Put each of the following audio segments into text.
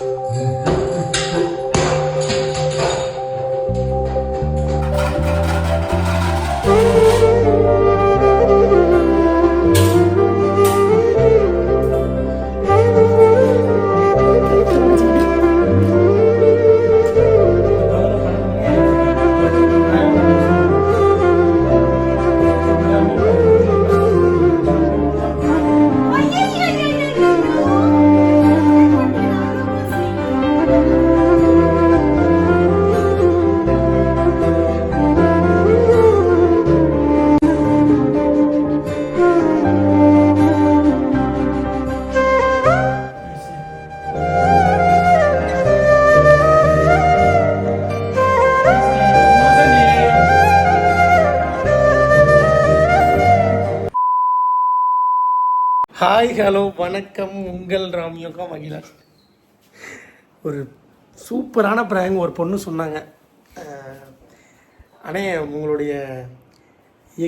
Hi hello வணக்கம், உங்கள் ராம்யோகா மகிழா. ஒரு சூப்பரான ப்ராங்க் ஒரு பொண்ணு சொன்னாங்க. அண்ணே உங்களுடைய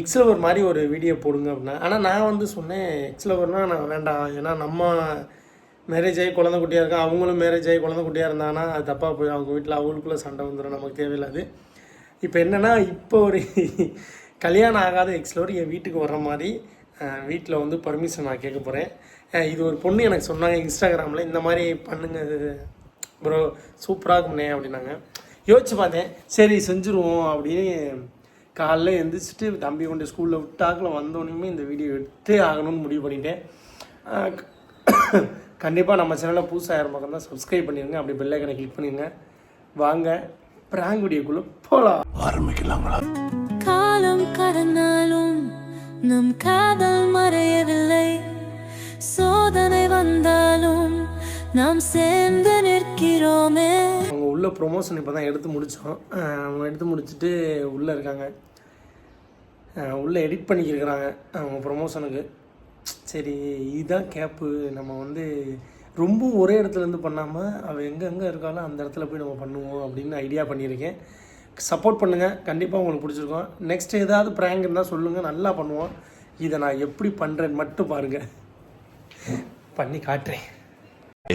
எக்ஸ்லவர் மாதிரி ஒரு வீடியோ போடுங்க அப்படின்னா. ஆனால் நான் வந்து சொன்னேன், எக்ஸ்லவர்னால் நான் வேண்டாம், ஏன்னா நம்ம மேரேஜ் ஆகி குழந்தை குட்டியாக இருக்கோம், அவங்களும் மேரேஜ் ஆகி குழந்தை குட்டியாக இருந்தாங்கன்னா அது தப்பாக போய் அவங்க வீட்டில் அவங்களுக்குள்ளே சண்டை வந்துடும், நமக்கு தேவையில்லாது. இப்போ என்னென்னா, இப்போ ஒரு கல்யாணம் ஆகாத எக்ஸ்லவர் என் வீட்டுக்கு வர்ற மாதிரி வீட்டில் வந்து பர்மிஷன் நான் கேட்க போகிறேன். இது ஒரு பொண்ணு எனக்கு சொன்னாங்க இன்ஸ்டாகிராமில், இந்த மாதிரி பண்ணுங்க ப்ரோ, சூப்பராக இருக்கும்னே அப்படின்னாங்க. யோசிச்சு பார்த்தேன், சரி செஞ்சுருவோம் அப்படின்னு. காலைல எழுந்திரிச்சிட்டு தம்பி கொண்டு ஸ்கூலில் விட்டாக்கில் வந்தோடனே இந்த வீடியோ எடுத்தே ஆகணும்னு முடிவு பண்ணிட்டேன். கண்டிப்பாக நம்ம சேனலில் புதுசாக பக்கம் தான் சப்ஸ்கிரைப் பண்ணிடுங்க, அப்படி பெல் ஐக்கனை கிளிக் பண்ணிடுங்க. வாங்க ப்ராங்க் வீடியோக்குள்ளே போகலாம். ஆரம்பிக்கலாங்களா? காலம் கடந்தாலும் நம் காதல் மறையவில்லை, சோதனை வந்தாலும் நாம் சேர்ந்து நிற்கிறோமே. அவங்க உள்ள ப்ரொமோஷன் இப்போ தான் எடுத்து முடித்தோம். அவங்க எடுத்து முடிச்சுட்டு உள்ளே இருக்காங்க, உள்ளே எடிட் பண்ணிக்கிருக்கிறாங்க அவங்க ப்ரொமோஷனுக்கு. சரி, இதுதான் கேப்பு, நம்ம வந்து ரொம்ப ஒரே இடத்துலேருந்து பண்ணாமல் அவள் எங்கெங்கே இருக்காலும் அந்த இடத்துல போய் நம்ம பண்ணுவோம் அப்படின்னு ஐடியா பண்ணியிருக்கேன். சப்போர்ட் பண்ணுங்கள், கண்டிப்பாக உங்களுக்கு பிடிச்சிருக்கோம். நெக்ஸ்ட் ஏதாவது ப்ராங்க் இருந்தால் சொல்லுங்கள், நல்லா பண்ணுவோம். இதை நான் எப்படி பண்ணுறேன்னு மட்டும் பாருங்கள், பண்ணி காட்டுறேன்.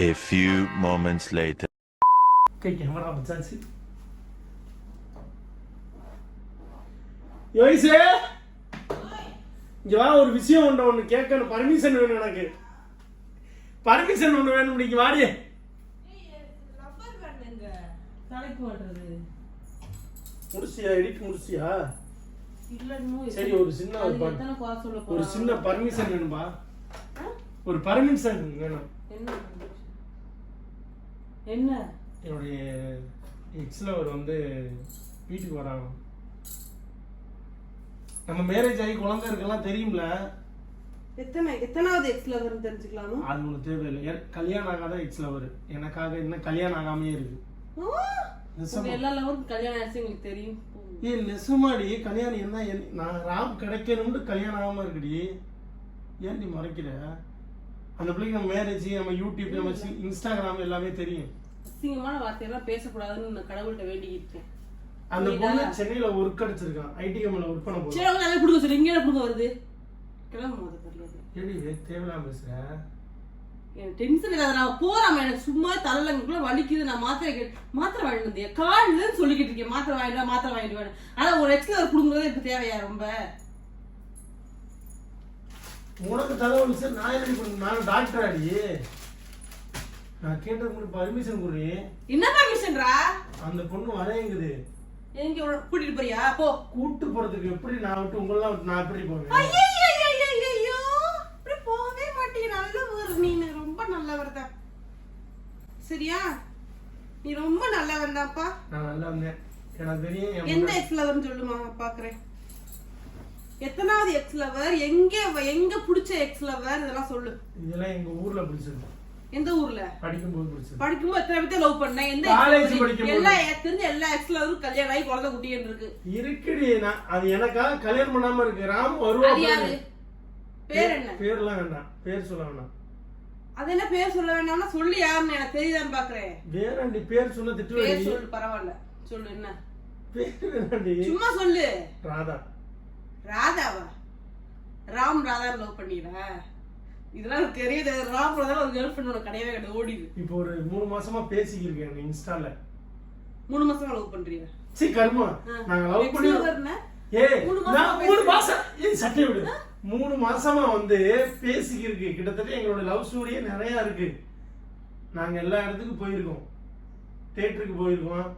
A few moments later. Okay, camera வச்சாச்சு. யோயிசே, இங்கே வா, ஒரு விஷயம் ஒன்று கேட்கணும், பர்மிஷன் வேணும் எனக்கு. பர்மிஷன் ஒன்று வேணும், இன்னைக்கு வாடியே. முடிச்சியா? எடிட் முடிச்சியா? சரி, ஒரு சின்ன பர்மிஷன் வேணும்பா. ஒரு பர்மிஷன் வேணும். என்ன? என்னுடைய எக்ஸ்லவர் வந்து வீட்டுக்கு வராங்க. நம்ம மேரேஜ் ஆகி குழந்தை இருக்கலாம் தெரியும்ல. எத்தனாவது எக்ஸ்லவர் தெரிஞ்சுக்கலாமா? அது ஒன்று தேவையில்லை. கல்யாணம் ஆகாத எக்ஸ்லவர் எனக்காக இன்னும் கல்யாணம் ஆகாமே இருக்கு. எல்லா லவருக்கும் கல்யாணம் ஆச்சு உங்களுக்கு தெரியும். நெசமாடி கல்யாணம் என்ன? நான் ராம் கிடைக்கணும்னு கல்யாணம் ஆகாம இருக்குடி. ஏன் நீ மறைக்கிற? அந்த பிள்ளைக்கு நம்ம மேரேஜ், நம்ம யூடியூப், நம்ம இன்ஸ்டாகிராம் எல்லாமே தெரியும். அசிங்கமான வார்த்தையெல்லாம் பேசக்கூடாதுன்னு கடவுள்கிட்ட வேண்டிக்கிட்டு. அந்த பொண்ணு சென்னையில ஒர்க் அடிச்சிருக்கான், ஐடி கம்பெனில ஒர்க் பண்ண போறோம். சரி, அவங்க அதை கொடுக்க சொல்லி இங்கே கொடுக்க வருது. கிளம்ப போது தெரியாது. ஏடி தேவலாம் பேசுற? எனக்கு டென்ஷன் இல்லாத, நான் போறாம எனக்கு சும்மா தலைலங்குள்ள வலிக்குது. நான் மாத்திரை வாங்கிட்டு வந்தேன், காலில்னு சொல்லிக்கிட்டு இருக்கேன். மாத்திரை வாங்கிட்டு வரேன். ஆனா ஒரு எக்ஸ்லவர் கொடுக்குறதே இப்ப தேவையா? ரொம்ப உனக்கு தலைவலி சார். நான் என்ன பண்ண? நான் டாக்டர் ஆடி. நான் கேட்டது கூட பர்மிஷன் கொடு. என்ன பர்மிஷன்ரா? அந்த பொண்ணு வரேங்குது. எங்க கூட்டிட்டு போறியா? போ. கூட்டு போறதுக்கு எப்படி நான் விட்டு உங்களெல்லாம் விட்டு நான் எப்படி போவேன்? ஐயோ, இப்படி போகவே மாட்டீங்க. நல்லவர் நீ, ரொம்ப நல்லவர் தான். சரியா? நீ ரொம்ப நல்லவன் தான்ப்பா. நான் நல்லா வந்தேன், எனக்கு தெரியும். எந்த எக்ஸ்லவர்னு சொல்லுமா பாக்குறேன். எத்தனாவது எக்ஸ்லவர்? எங்க பிடிச்ச எக்ஸ்லவர்? இதெல்லாம் சொல்லு. இதெல்லாம் எங்க ஊர்ல பிடிச்சிருக்கு. எந்த ஊர்ல? படிக்கும்போது பிடிச்சிருக்கு. படிக்கும்போது எத்தனை பேர் லவ் பண்ண? எந்த காலேஜ் படிக்கும்போது? எல்லா எக்ஸ்லவரும் கல்யாணம் ஆகி குழந்தை குட்டின்னு இருக்கு. இருக்குடி. அது எனக்காக கல்யாணம் பண்ணாம இருக்கு. ராம் வருவா. பேர் என்ன? பேர்லாம் வேண்டாம், பேர் சொல்ல வேண்டாம். அது என்ன பேர் சொல்ல வேண்டாம்னா சொல்லி யாருன்னு எனக்கு தெரியுதான்னு பாக்குறேன். வேறாண்டி பேர் சொன்ன திட்டு. பேர் சொல்லு, பரவாயில்ல சொல்லு. என்ன பேர் வேறாண்டி? சும்மா சொல்லு. ராதா. ராதாவா? ராம் ராதா லவ் பண்ணிடுற? இதெல்லாம் தெரியுது. ராம்ல ஒரு கேர்ள் ஃப்ரெண்ட் உனக்கு கிடையவே கிடையாது, ஓடிது. இப்போ ஒரு 3 மாசமா பேசிக்கிருக்கேன் இன்ஸ்டால. 3 மாசமா லவ் பண்றீங்க? சீ கர்மா, நாங்க லவ் பண்ணி ஏய் 3 மாசம் ஏய் சட்டை விடு. 3 மாசமா வந்து பேசிக்கிருக்கு. கிட்டத்தட்ட எங்களோட லவ் ஸ்டோரியே நிறைய இருக்கு. நாங்க எல்லா இடத்துக்கும் போயிருக்கோம். தியேட்டருக்கு போயிருக்கோம்,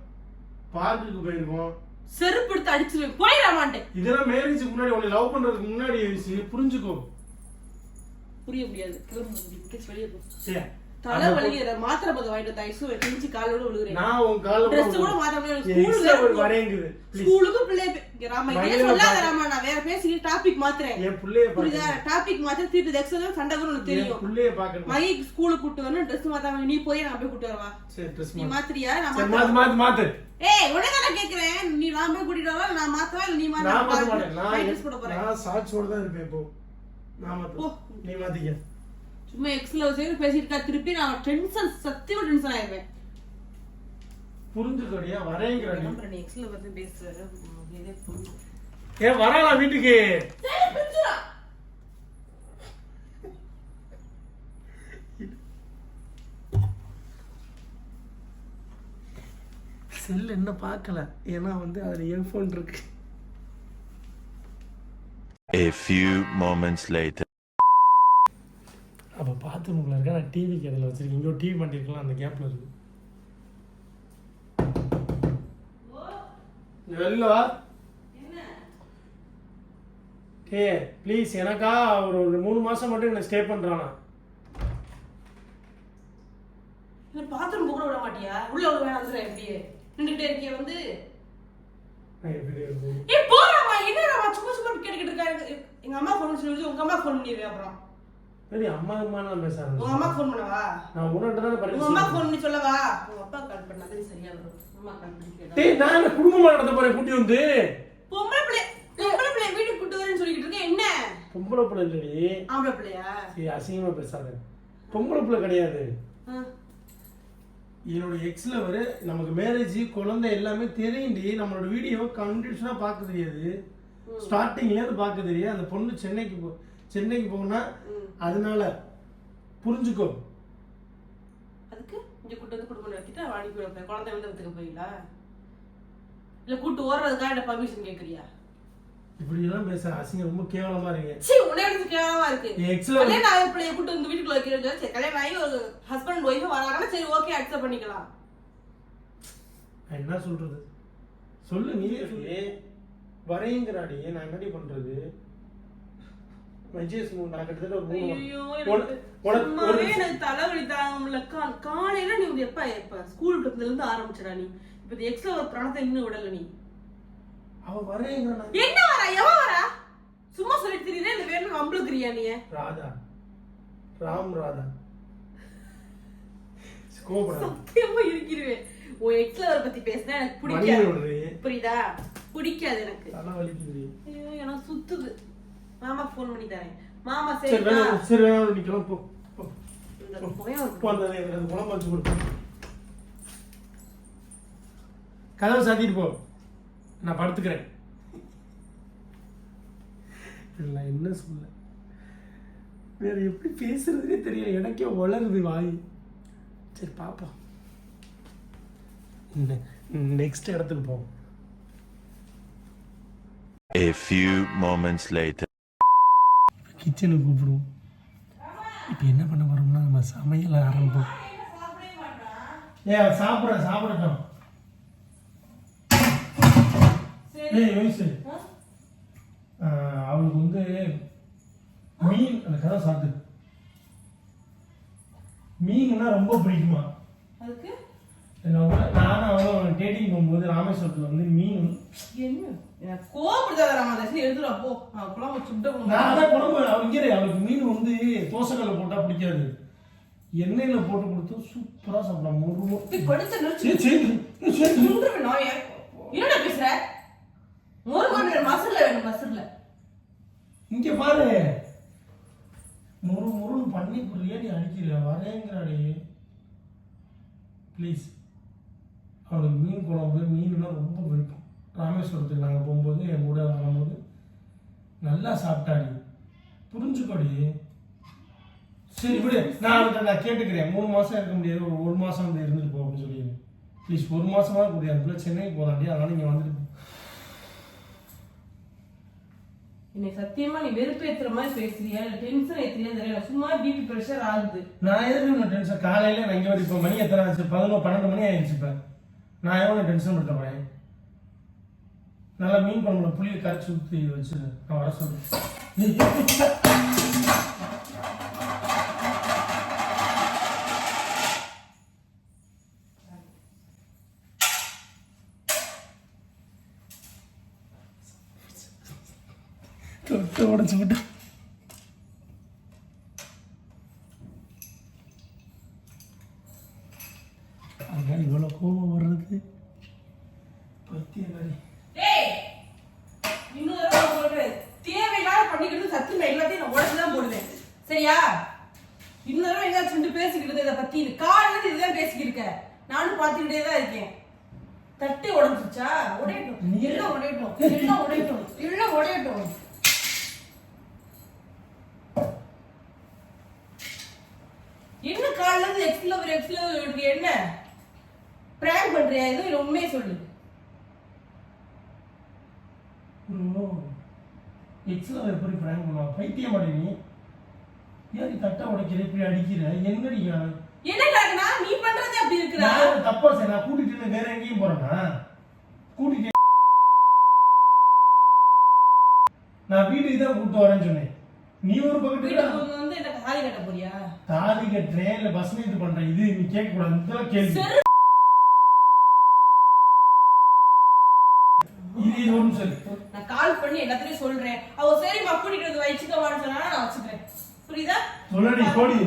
பார்க்குக்கு போயிருக்கோம். செருப்பு எடுத்து அடிச்சிருவேன், போயிட மாட்டேன். இதெல்லாம் மேரேஜுக்கு முன்னாடி, உன்னை லவ் பண்றதுக்கு முன்னாடி புரிஞ்சுக்கோ. புரிய முடியாது. வெளியே போ. சரி தலை வலி, மாத்திரை பதம் வாங்கிட்டு வந்தா ஐசு கிழிச்சு காலோட விழுகிறேன். நான் உன் கால்ல Dress கூட மாத்த முடியாது. ஸ்கூலுக்கு வரேங்குது. ஸ்கூலுக்கு பிள்ளை ராமா இதே சொல்லாத ராமா, நான் வேற பேசி டாபிக் மாத்துறேன். என் புள்ளைய புரியுதா? டாபிக் மாத்த திருப்பி எக்ஸல சண்டை வரும் உனக்கு தெரியும். புள்ளைய பார்க்கணும். மை ஸ்கூலுக்கு கூட்டி வரணும், Dress மாத்தாம நீ போய் நான் போய் கூட்டி வரவா? சரி Dress நீ மாத்துறியா? நான் மாத்து. ஏய் உடனே நான் கேக்குறேன், நீ நான் போய் கூட்டிட்டு வரவா நான் மாத்தவா இல்ல நீ மாத்த? நான் மாத்த மாட்டேன். Dress போட போறேன். நான் சாட்சியோட தான் இருப்பேன் இப்போ. நான் மாத்து. நீ மாத்திக்க. சும்மா எக்ஸ்ல சேர் பேசிட்டு இருக்கா, திருப்பி நான் டென்ஷன், சத்தியமா டென்ஷன் ஆயிடுவேன். புரிஞ்சுக்கடியா வரேங்கறடி. நம்பர் நீ எக்ஸ்ல வந்து பேசுற இதே புரிஞ்சு. ஏ வரல வீட்டுக்கு. சரி புரிஞ்சுடா. செல் என்ன பார்க்கல, ஏன்னா வந்து அதுல இயர்ஃபோன் இருக்கு. A few moments later. அப்போ பாத்ரூம்குள்ள இருக்க, நான் டிவிக்கு அதில் வச்சிருக்கேன். இங்கே ஒரு டிவி பண்ணிருக்கலாம், அந்த கேப்பில் இருக்கு. வெளில ஏ ப்ளீஸ், எனக்கா ஒரு 3 மாதம் மட்டும் என்ன ஸ்டே பண்ணுறானா? பாத்ரூம் கூட விட மாட்டியா? உள்ள ஒரு வேலை வந்துடுற எப்படியே நின்றுட்டே இருக்கிய வந்து. ஏ போறாமா, என்னடா சும்மா சும்மா கேட்டுக்கிட்டு இருக்காரு. எங்க அம்மா ஃபோன் சொல்லி உங்க அம்மா ஃபோன் பண்ணிடுவேன். அப்புறம் சரி அம்மா நான் பேசுறேன். உங்க அம்மா ஃபோன் பண்ணவா? நான் உன்கிட்ட தானே பரிசு. உங்க அம்மா ஃபோன் பண்ணி சொல்லவா? உங்க அப்பா கால் பண்ணாதே சரியா வரும். அம்மா கால் பண்ணி டேய் நான் குடும்பமா நடத்த போறேன் கூட்டி வந்து. பொம்பளை பிள்ளை வீட்டுக்கு கூட்டி வரேன்னு சொல்லிட்டு இருக்கேன். என்ன பொம்பளை பிள்ளை இல்லடி, ஆம்பளை பிள்ளையா? சரி அசிங்கமா பேசாத. பொம்பளை பிள்ளை கிடையாது. என்னோட எக்ஸ்ல வர நமக்கு மேரேஜ் குழந்தை எல்லாமே தெரியும்டி. நம்மளோட வீடியோவை கண்டிஷனா பார்க்க தெரியாது, ஸ்டார்டிங்ல இருந்து பார்க்க தெரியாது. அந்த பொண்ணு சென்னைக்கு போனா அதனால புரிஞ்சுக்கோ. அதுக்கு இங்க கூட்டு வந்து குடும்பம் நடத்திட்டு வாடி போய் குழந்தை வந்து எடுத்துக்க போயிங்களா? இல்ல கூட்டு ஓடுறதுக்காக என்ன பர்மிஷன் கேக்குறியா? இப்படி எல்லாம் பேச அசிங்கம், ரொம்ப கேவலமா இருக்கு. சீ உன்னை எடுத்து கேவலமா இருக்கு. எக்ஸ்ல கல்யாணம் ஆகிய பிள்ளைய கூட்டு வந்து வீட்டுக்குள்ள வைக்கிறது. சரி கல்யாணம் ஆகி ஒரு ஹஸ்பண்ட் ஒய்ஃப் வராங்கன்னா சரி ஓகே அக்செப்ட் பண்ணிக்கலாம். என்ன சொல்றது சொல்லு, நீயே சொல்லு. வரையங்கிறாடி, நான் என்னடி பண்றது? எனக்கு தலைவலி தாங்கல. காலையில நீ எப்ப ஸ்கூல் இருந்து ஆரம்பிச்சடா நீ. இப்ப எக்ஸ்ட்ரா ஒரு பிராணத்தை இன்னும் விடல நீ. அவ வரையங்க என்ன வரா? எவன் வரா? சும்மா சொல்லி தெரியுதே இந்த வேணும் வம்பளுக்குறியா நீ? ராதா, ராதா சத்தியமா இருக்கிறேன். உன் எக்ஸ்ல பத்தி பேசினா எனக்கு பிடிக்காது. புரியுதா? பிடிக்காது எனக்கு. எனக்கு சுத்துது. மாமா ஃபோன் பண்ணி தரேன். மாமா சரி நிக்கலாம் போ. குழம்பு வச்சு கொடுப்போம். கதவை சாத்திட்டு போ, நான் படுத்துக்கிறேன். இல்லை என்ன சொல்ல, வேற எப்படி பேசுறதுனே தெரியல. எனக்கே வளருது வாய். சரி பாப்போம், நெக்ஸ்ட் இடத்துக்கு போவோம். A few moments later. கிச்சனுக்கு கூப்பிடுவோம். இப்போ என்ன பண்ண போறோம்னா நம்ம சமையல் ஆரம்பிப்போம். சாப்பிடட்டும். அவளுக்கு வந்து மீன், அந்த கதை சாப்பிட்டு மீன்னா ரொம்ப பிடிக்குமா? நானும் அவளும் டேட்டிங் போகும்போது ராமேஸ்வரத்தில் வந்து மீன் அவளுக்கு மீன் வந்து தோசைக்கல்ல போட்டா பிடிக்காது, எண்ணெயில போட்டு கொடுத்து சூப்பரா சாப்பிடலாம். இங்க பாரு, முருன்னு பண்ணி புரியா நீ அடிக்கிற வரேங்கிறாடி. ப்ளீஸ், அவளுக்கு மீன் குழம்பு மீன்னா ரொம்ப விருப்பம். ராமேஸ்வரத்துக்கு நாங்கள் போகும்போது என் கூட வரும்போது நல்லா சாப்பிட்டாடி. புரிஞ்சுக்கோடி, சரி விடு, நான் கேட்டுக்கிறேன். 3 மாசம் இருக்க முடியாது, ஒரு மாசம் வந்து இருந்துட்டு போ அப்படின்னு சொல்லிடுறேன். ப்ளீஸ் 1 மாசமா கூடிய அதுக்குள்ள சென்னைக்கு போதாண்டி, அதனால நீங்க வந்துட்டு. என்னை சத்தியமா நீ வெறுப்பேத்துற மாதிரி பேசுறியா இல்ல டென்ஷன் ஏத்துறியா தெரியல. சும்மா பிபி பிரஷர் ஆகுது. நான் எதுக்கு டென்ஷன்? காலையில நான் இங்க இப்போ மணி எத்தனை ஆச்சு? 11-12 மணி ஆயிடுச்சு. இப்ப நான் எவ்வளவு டென்ஷன் படுத்த போறேன்? நல்லா மீன் பண்ண புளியை கரைச்சி ஊற்றி வச்சு நான் வர சொல்றேன். தொட்டு உடச்சு விட்டு அதனால இவ்வளோ கோபம் வர்றது பத்திய மாதிரி. தேவையில்லாத பண்ணிக்கிட்டு சத்தியமா எல்லாத்தையும் நான் உடச்சுதான் போடுவேன். சரியா? இன்னொரு எங்க சுண்டு பேசிக்கிட்டு இதை பத்தி காலையில இதுதான் பேசிக்கிட்டு இருக்க. நானும் பாத்துக்கிட்டே தான் இருக்கேன். தட்டி உடஞ்சிச்சா? உடையட்டும், எல்லாம் உடையட்டும், எல்லாம் உடையட்டும், எல்லாம் உடையட்டும். என்ன காலையில இருந்து எக்ஸ்ல என்ன பிராங்க் பண்றியா? ஏதோ இல்ல உண்மையை சொல்லு. எக்ஸ்ல எப்படி பிராங்க் பண்ணுவா? பைத்தியம் மாட்டே நீ? ஏன் தட்டை உடைக்கிற, இப்படி அடிக்கிற? என்னடி என்ன காரணா? நீ பண்றது அப்படி இருக்குடா. நான் தப்பா சார், நான் கூட்டிட்டு வேற எங்கேயும் போறேன்னா கூட்டிட்டு நான் வீட்டுக்கு தான் கூப்பிட்டு வரேன்னு சொன்னேன். நீ ஒரு பக்கத்துல வந்து என்ன தாலி கட்ட போறியா? தாலி கட்டுறேன் இல்ல பஸ் இது பண்றேன், இது நீ கேட்க கூடாது. இதெல்லாம் கேள்வி. இது ஒன்று சொல்லு. நான் கால் பண்ணி எல்லாத்தையும் சொல்றேன். அவ சரிம்மா கூட்டிட்டு வந்து வச்சுக்கவான்னு சொன்னா நான் வச்சுக்கிறேன். புரியுதா? சொல்லடி கோடி.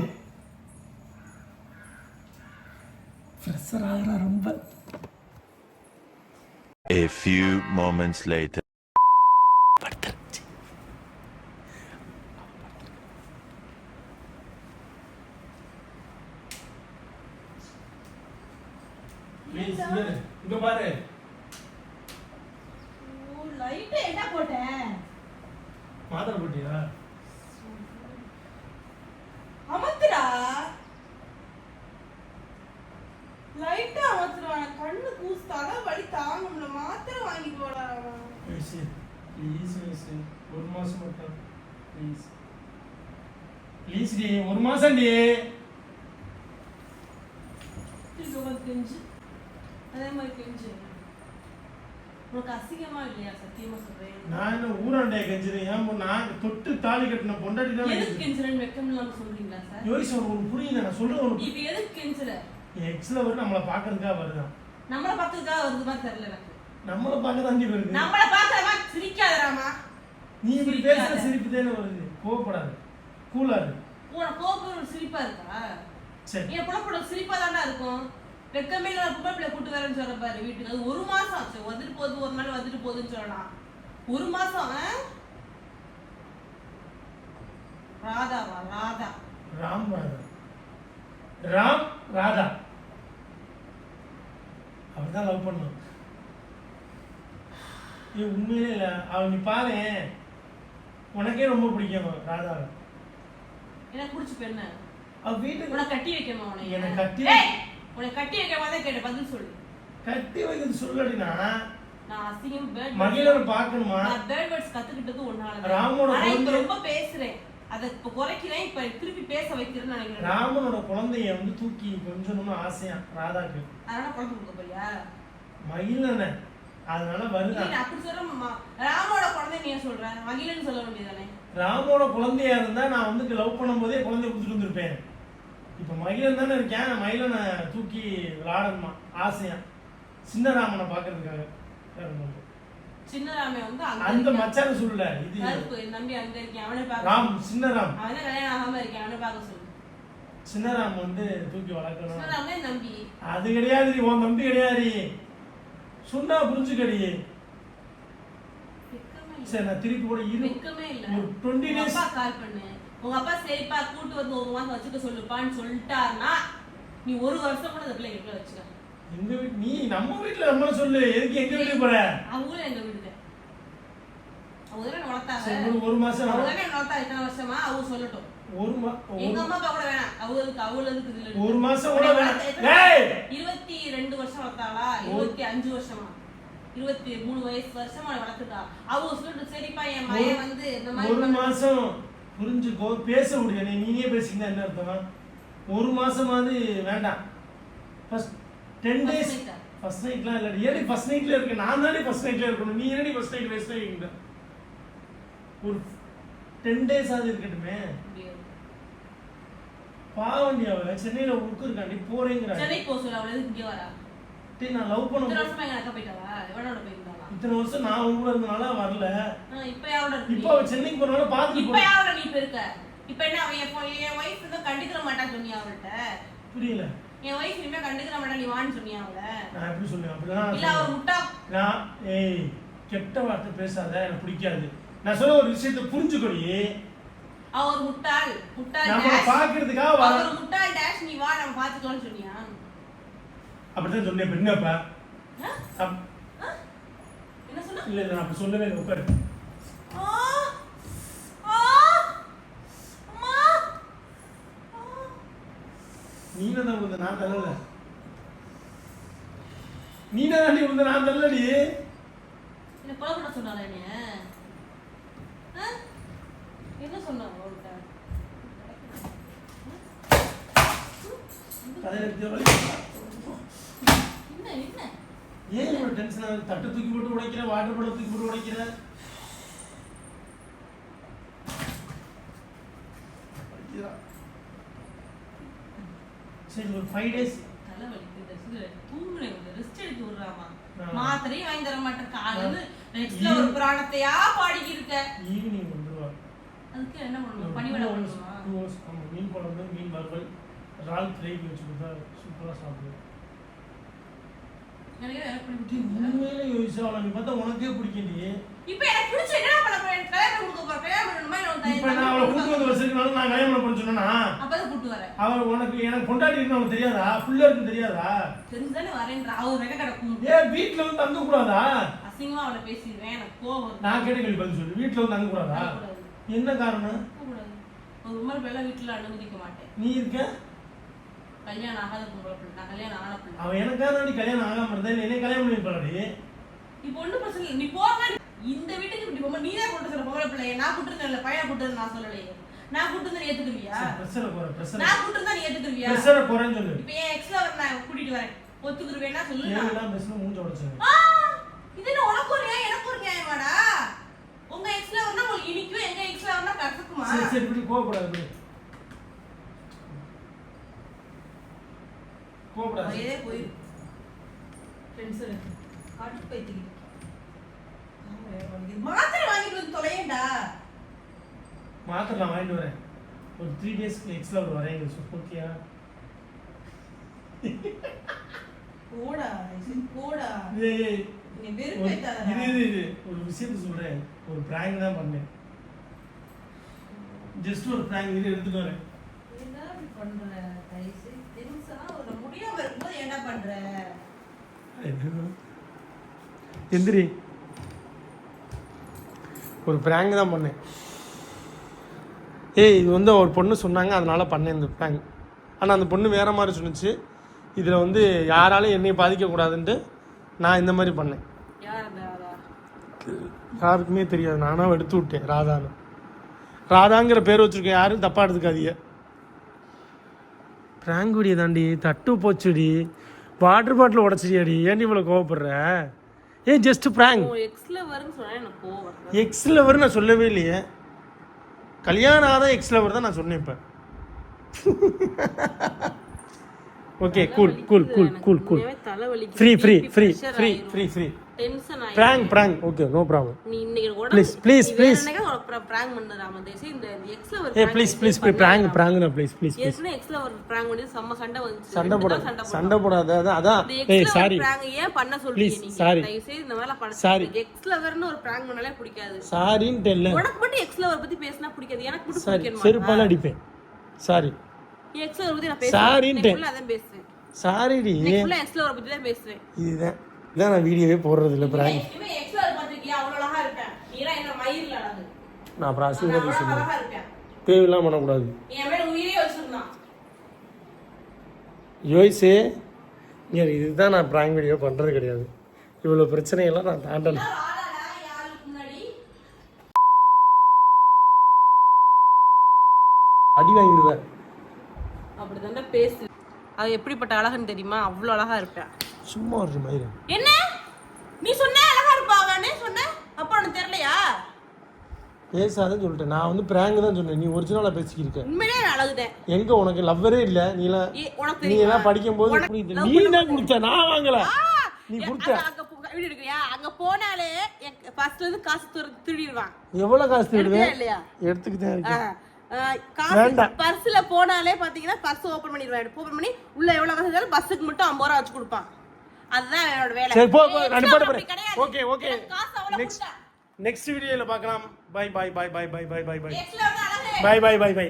ஃப்ரெஷர் ஆகிறா ரொம்ப. A few moments later. இங்க பாரு. லைட் என்ன போட்டேன்? மாத்திரை போட்டியா? அமத்துடா. லைட்டா அமத்துடா. கண்ணு கூஸ்தால வலி தாங்க முடியல. மாத்திரை வாங்கி போடா. ப்ளீஸ் ப்ளீஸ் ஒரு மாசம் மட்டும் ப்ளீஸ் ப்ளீஸ் டி, ஒரு மாசம் டி. கெஞ்சு அதே மாதிரி கெஞ்சு. உனக்கு அசிங்கமா இல்லையா? சத்தியமா சொல்றேன். நான் என்ன ஊராண்டைய கெஞ்சுறேன்? ஏன் நான் தொட்டு தாலி கட்டின பொண்டாட்டி தான். எதுக்கு கெஞ்சுறேன்னு வெக்கம் இல்லாம சொல்றீங்களா சார்? யோசிச்சு உனக்கு புரியுது நான் சொல்றது. உனக்கு இப்ப எதுக்கு கெஞ்சுற? எக்ஸ்ல வரும் நம்மள பாக்குறதுக்காக வருதான். நம்மள பாக்குறதுக்காக வருது மாதிரி தெரியல எனக்கு. நம்மள பாக்க தான் வருது. நம்மள பாக்குறமா சிரிக்காதராமா. நீ இப்படி பேசுற சிரிப்பு தானே வருது. கோவப்படாத, கூலா இரு. உனக்கு கோபம் ஒரு சிரிப்பா இருக்கா? சரி என் புலப்பட சிரிப்பா தானே இருக்கும். வெக்கமே இல்லாம புள்ள கூட்டு வரேன்னு சொல்ற பாரு வீட்டுக்கு. அது 1 மாசம் ஆச்சு. வந்துட்டு போகுது, ஒரு நாள் வந்துட்டு போகுதுன்னு சொல்லலாம். 1 மாசம். ராதாவா? ராதா ராம் ராதா ராம் ராதா அப்படிதான் லவ் பண்ணும். இது உண்மையிலே இல்ல. அவன் நீ பாரு, உனக்கே ரொம்ப பிடிக்கும் ராதா. எனக்கு பிடிச்ச பெண்ணு. அவ வீட்டுக்கு உனக்கு கட்டி வைக்கமா? உனக்கு எனக்கு கட்டி உனக்கு கட்டி வைக்கமா தான் கேட்ட பதில் சொல்லு. கட்டி வைக்கிறது சொல்லடினா நான் அசிங்கம் பேர்ட் மகிழனை பார்க்கணுமா? நான் பேர்ட் வேர்ட்ஸ் கத்துக்கிட்டது ஒன்னால. ராமோட குழந்தை ரொம்ப பேசுறேன். அத இப்ப குறைக்கிறேன். இப்ப திருப்பி பேச வைக்கிறேன்னு நினைக்கிறேன். ராமனோட குழந்தைய வந்து தூக்கி கொஞ்சணும்னு ஆசையா ராதாக்கு. அதனால குழந்தை கொடுக்க போறியா? மகிழனை அதனால வருதா? நீ அப்படி சொல்ற. ராமோட குழந்தை நீ சொல்ற, மகிழன்னு சொல்ல வேண்டியதானே? ராமோட குழந்தையா இருந்தா நான் வந்து லவ் பண்ணும்போதே குழந்தைய கொடுத்துட்டு வந்திருப்பேன். இப்ப மகிழன் தானே இருக்கேன். மகிழனை தூக்கி விளாடணுமா ஆசையா, சின்ன ராமனை பாக்குறதுக்காக. சின்ன ராமே வந்து அந்த மச்சான சொல்லல, இது நம்பி அங்க இருக்கேன் அவனை பாக்க. ராம் சின்ன ராம் அவன் கல்யாணம் ஆகாம இருக்கேன் அவனை பாக்க சொல்லு. சின்ன ராம் வந்து தூக்கி வளர்க்கணும். சின்ன ராமே நம்பி. அது கிடையாது, உன் தம்பி கிடையாது. சொன்னா புரிஞ்சுக்கடி. சரி நான் திருப்பி கூட வெக்கமே இல்ல. ஒரு 20 days அப்பா கால் பண்ணு. உங்க அப்பா சரிப்பா கூட்டு வந்து 1 மாசம் வச்சுக்க சொல்லுப்பான்னு சொல்லிட்டாருன்னா நீ 1 வருஷம் கூட அந்த பிள்ளை வீட்டுல வச்சுக்க. எங்க வீட்டு நீ நம்ம வீட்டுல நம்ம சொல்லு. எதுக்கு எங்க வீட்டுக்கு போற? அவங்களும் எங்க வீட்டுக்கு. அவங்க தானே வளர்த்தாங்க. சரி 1 மாசம் அவங்க தானே வளர்த்தா இத்தனை வருஷமா. அவங்க சொல்லட்டும். எங்க அம்மாக்கு கூட வேணாம். அவளுக்கு இல்ல. ஒரு மாசம் கூட வேணாம். ஏய் 22 வருஷம் வளர்த்தாளா? 25 வருஷமா? 23 வருஷமா வளர்த்துட்டா. அவ சொல்லிட்டு சரிப்பா என் மகன் வந்து இந்த மாதிரி ஒரு மாசம் புரிஞ்சுக்கோ. பேச முடியாது. நீயே பேசினா என்ன அர்த்தம்? ஒரு மாசமாவது வேண்டாம். ஃபர்ஸ்ட் 10 டேஸ் ஃபர்ஸ்ட் நைட்லாம் இல்ல. ஏடி ஃபர்ஸ்ட் நைட்ல இருக்கு. நான் தானே ஃபர்ஸ்ட் நைட்ல இருக்கணும். நீ என்னடி ஃபர்ஸ்ட் நைட் வேஸ்ட் ஆயிங்க? ஒரு 10 டேஸ் ஆகுது இருக்கட்டுமே. பாவண்டி அவ சென்னையில உட்கார்க்காண்டி போறேங்கறா. சென்னை போ சொல்ல அவளே இங்க வரா. டேய் நான் லவ் பண்ண. இத்தனை வருஷமா எங்க அக்கா போயிட்டாளா? எவனோட போயிட்டாளா? இத்தனை வருஷம் நான் ஊர்ல இருந்தனால வரல. இப்போ யாரோட இருக்கு? இப்போ அவ சென்னைக்கு போறனால பாத்துட்டு இப்போ யாரோட நீ இருக்க? இப்போ என்ன அவ என் வைஃப் வந்து கண்டுக்கற மாட்டா சொன்னியா அவள்ட்ட? புரியல. என் வைஃப் இனிமே கண்டுக்கற மாட்டா நீ வான்னு சொன்னியா அவள? நான் எப்படி சொல்றேன்? அப்படிதான் இல்ல அவ முட்டா. நான் ஏய் கெட்ட வார்த்தை பேசாத. எனக்கு பிடிக்காது. நான் சொல்ற ஒரு விஷயத்தை புரிஞ்சுக்கோடி. அவ ஒரு முட்டாள். நம்ம பாக்குறதுக்காக வர. அவ ஒரு முட்டாள் டாஷ் நீ வா நம்ம பாத்துக்கலாம்னு சொன்னியா? அப்படிதான் சொன்னேன். என்னப்பா? என்ன சொன்ன? இல்ல நான் அப்படி சொல்லவே இல்லை. உட்காரு. நீனதான் வந்து நான் தள்ளல. நீனதான் வந்து நான் தள்ளடி. என்ன கொலை பண்ண சொன்னால நீ? என்ன சொன்னா அவள்ட்ட? என்ன ஏன் ஒரு டென்ஷன் ஆகுது? தட்டு தூக்கி போட்டு உடைக்கிற, வாட்டர் பாட்டில் தூக்கி போட்டு உடைக்கிற. சரி ஒரு 5 டேஸ் தலை வலிக்குது. தூங்குறேன். ரெஸ்ட் எடுத்து விடுறாமா. மாத்திரையும் வாங்கி தர மாட்டேன். காலையில நெக்ஸ்ட்ல ஒரு புராணத்தையா பாடிக்கி இருக்க. ஈவினிங் வந்துருவா. அதுக்கு என்ன பண்ணுவோம்? பனிவடை பண்ணுவோமா? மீன் குழம்பு, மீன் வறுவல், இறால் ஃப்ரை வச்சு கொடுத்தா சூப்பரா சாப்பிடுவோம். உண்மையிலே யோசிச்சாவளா? நீ பார்த்தா உனக்கே பிடிக்கண்டி. இப்போ எனக்கு பிடிச்ச என்ன பண்ண போறேன்? கல்யாணம் கொடுக்க போறேன். கல்யாணம் பண்ணணுமா இல்ல உன் இப்போ நான் அவளை கூட்டு வந்து வச்சிருக்கனால நான் கல்யாணம் பண்ண சொன்னா அப்பதான் கூட்டு வரேன். அவ உனக்கு எனக்கு பொண்டாட்டி இருக்கு அவனுக்கு தெரியாதா? ஃபுல்லா இருக்கு தெரியாதா? தெரிஞ்சுதானே வரேன்ற அவ ரெக்க கிடக்கும். ஏன் வீட்ல வந்து தங்க கூடாதா? அசிங்கமா அவளை பேசிடுவேன். எனக்கு கோவம் வரும். நான் கேட்ட கேள்வி பதில் சொல்லு. வீட்ல வந்து தங்க கூடாதா? என்ன காரணம்? கூடாது. ஒரு உமர் பேல வீட்ல அனுமதிக்க மாட்டேன். நீ இருக்க கல்யாணம் ஆகாத பொம்பளை பிள்ளை. நான் கல்யாணம் ஆன பிள்ளை. அவ எனக்காக நீ கல்யாணம் ஆகாம இருந்தா என்ன கல்யாணம் பண்ணி போறாடி? இப்போ ஒண்ணும் பிரச்சனை இல்லை. நீ போக இந்த வீட்டுக்கு இப்படி போக நீ தான் கூட்டு சொல்ற பொம்பளை பிள்ளைய. நான் கூட்டுறேன் பையன் கூட்டுறது நான் சொல்லலையே. நான் கூட்டுறத ஏத்துக்குவியா? பிரஷரை போற பிரஷர். நான் கூட்டுறத நீ ஏத்துக்குவியா? பிரஷரை போறேன்னு சொல்லு. இப்போ என் எக்ஸ்ல வர நான் கூட்டிட்டு வரேன். ஒத்துக்குருவேனா சொல்லு. நான் எல்லாம் பிரஷர் மூஞ்ச உடைச்சேன். இது என்ன உனக்கு ஒரு நியாயம் எனக்கு ஒரு நியாயமாடா? உங்க எக்ஸ்ல வரனா உங்களுக்கு இனிக்கும், எங்க எக்ஸ்ல வரனா கசக்குமா? சரி சரி இப்படி கோவப்படாத. கோவப்படாத. ஏதே போய் டென்ஷன் காட்டு பைத்தியம். மாத்திரை வாங்கிட்டு வந்து தொலையேண்டா. மாத்திரை நான் வாங்கிட்டு வரேன். ஒரு 3 டேஸ்க்கு எக்ஸ்ட்ரா ஒரு வரேங்க. ஓகேயா? போடா போடா. ஏய் நீ வெறுப்பேத்தாதடா. இது ஒரு விஷயத்தை சொல்றேன். ஒரு பிராங்க் தான் பண்ணேன். ஜஸ்ட் ஒரு பிராங்க் இது எடுத்துட்டு வரேன். என்ன பண்ற? கைஸ் டென்ஷனா ஒரு முடியாம இருக்கும்போது என்ன பண்ற? எந்திரி. ஒரு பிராங்க் தான் பண்ணேன். ஏய் இது வந்து ஒரு பொண்ணு சொன்னாங்க அதனால பண்ணேன் இந்த பிராங்க். ஆனால் அந்த பொண்ணு வேறு மாதிரி சொன்னிச்சு. இதில் வந்து யாராலும் என்னை பாதிக்கக்கூடாதுன்ட்டு நான் இந்த மாதிரி பண்ணேன். யாருக்குமே தெரியாது. நானாக எடுத்து விட்டேன் ராதான்னு. ராதாங்கிற பேர் வச்சுருக்கேன். யாரும் தப்பாக எடுத்துக்காதீங்க. பிராங்க் வீடியோ தாண்டி. தட்டு போச்சுடி. Water bottle உடச்சிடியாடி. ஏன்டி இவ்வளோ கோவப்படுற? ஏன் ஜஸ்ட் பிராங்க். எக்ஸ் லவர் நான் சொல்லவே இல்லையே. கல்யாணம் ஆகாத எக்ஸ் லவர் தான் நான் சொன்னேன் இப்போ. Okay cool cool cool cool cool. Free free free free free free tension ஆயி prank prank okay no problem. நீ இன்னைக்கு கூட ப்ளீஸ் ப்ளீஸ் ப்ளீஸ் பிராங்க் பண்ணறாம தேசி இந்த எக்ஸ்ல ஒரு ஏ ப்ளீஸ் ப்ளீஸ் பிராங்க் பிராங்க் நான் ப்ளீஸ் ப்ளீஸ் எக்ஸ்ல எக்ஸ்ல ஒரு பிராங்க் பண்ணி செம்ம சண்டை வந்துச்சு. சண்டை போடாத. அதான் ஏய் சாரி பிராங்க் ஏன் பண்ண சொல்றீங்க நீங்க? சாரி தயவுசெய்து இந்த மாதிரி பண்ண. சாரி எக்ஸ்ல வரன ஒரு பிராங்க் பண்ணாலே பிடிக்காது. சாரின்னு தெரியல. உனக்கு மட்டும் எக்ஸ்ல வர பத்தி பேசினா பிடிக்காது. எனக்கு மட்டும் பிடிக்கும். செருப்பால அடிப்பேன். சாரி எக்ஸ்ல வர பத்தி நான் பேசுறேன். சாரின்னு ஃபுல்லா அதான் பேசுறேன். சாரிடி. ஃபுல்லா எக்ஸ்ல வர பத்தி தான் பேசுறேன். இதுதான் நான் வீடியோவே போடுறது இல்ல பிராங்க். இவன் எக்ஸ்ல வர பத்திக்கியா அவ்வளவு அழகா இருப்பேன். நீரா என்ன மயிர்ல அழகு. நான் அப்புறம் அசிங்கமா பேசுறேன். அழகா இருப்பேன். தேவையில்லாம பண்ணக்கூடாது. என் மேல உயிரே வச்சிருந்தான். யோசிச்சு இங்கே இதுதான் நான் ப்ராங்க் வீடியோ பண்ணுறது கிடையாது. இவ்வளோ பிரச்சனையெல்லாம் நான் தாண்டல. அடி வாங்கிடுவேன். அப்படிதான்டா பேசு. அது எப்படிப்பட்ட அழகுன்னு தெரியுமா? அவ்வளோ அழகா இருப்பேன். சும்மா ஒரு மாதிரி என்ன நீ சொன்ன அழகா இருப்பாங்கன்னு சொன்ன, அப்ப உனக்கு தெரியலையா? பேசாதன்னு சொல்லிட்டேன். நான் வந்து பிராங்க் தான் சொன்னேன். நீ ஒரிஜினலா பேசிக்கிருக்க. உண்மையிலே அழகுதேன். எங்க உனக்கு லவ்வரே இல்ல? நீ எல்லாம் படிக்கும் போது நீ தான் குடிச்ச, நான் வாங்கல. நீ குடிச்ச. வீடியோ எடுக்கறியா? அங்க போனாலே ஃபர்ஸ்ட்ல இருந்து காசு திருடிடுவான். எவ்வளவு காசு திருடுவேன்? இல்லையா? எடுத்துக்கிட்டே இருக்கேன். காசு பர்ஸ்ல போனாலே பாத்தீங்கன்னா பர்ஸ் ஓபன் பண்ணிடுவான். ஓபன் பண்ணி உள்ள எவ்வளவு காசு இருந்தாலும் பஸ்ஸுக்கு மட்டும் 50 ரூபா வச்சு கொடுப்பான். அதுதான் என்னோட வேலை. சரி போ நான் போட போறேன். Okay okay. நெக்ஸ்ட் வீடியோல பார்க்கலாம். Bye bye bye bye bye bye bye bye bye bye bye by.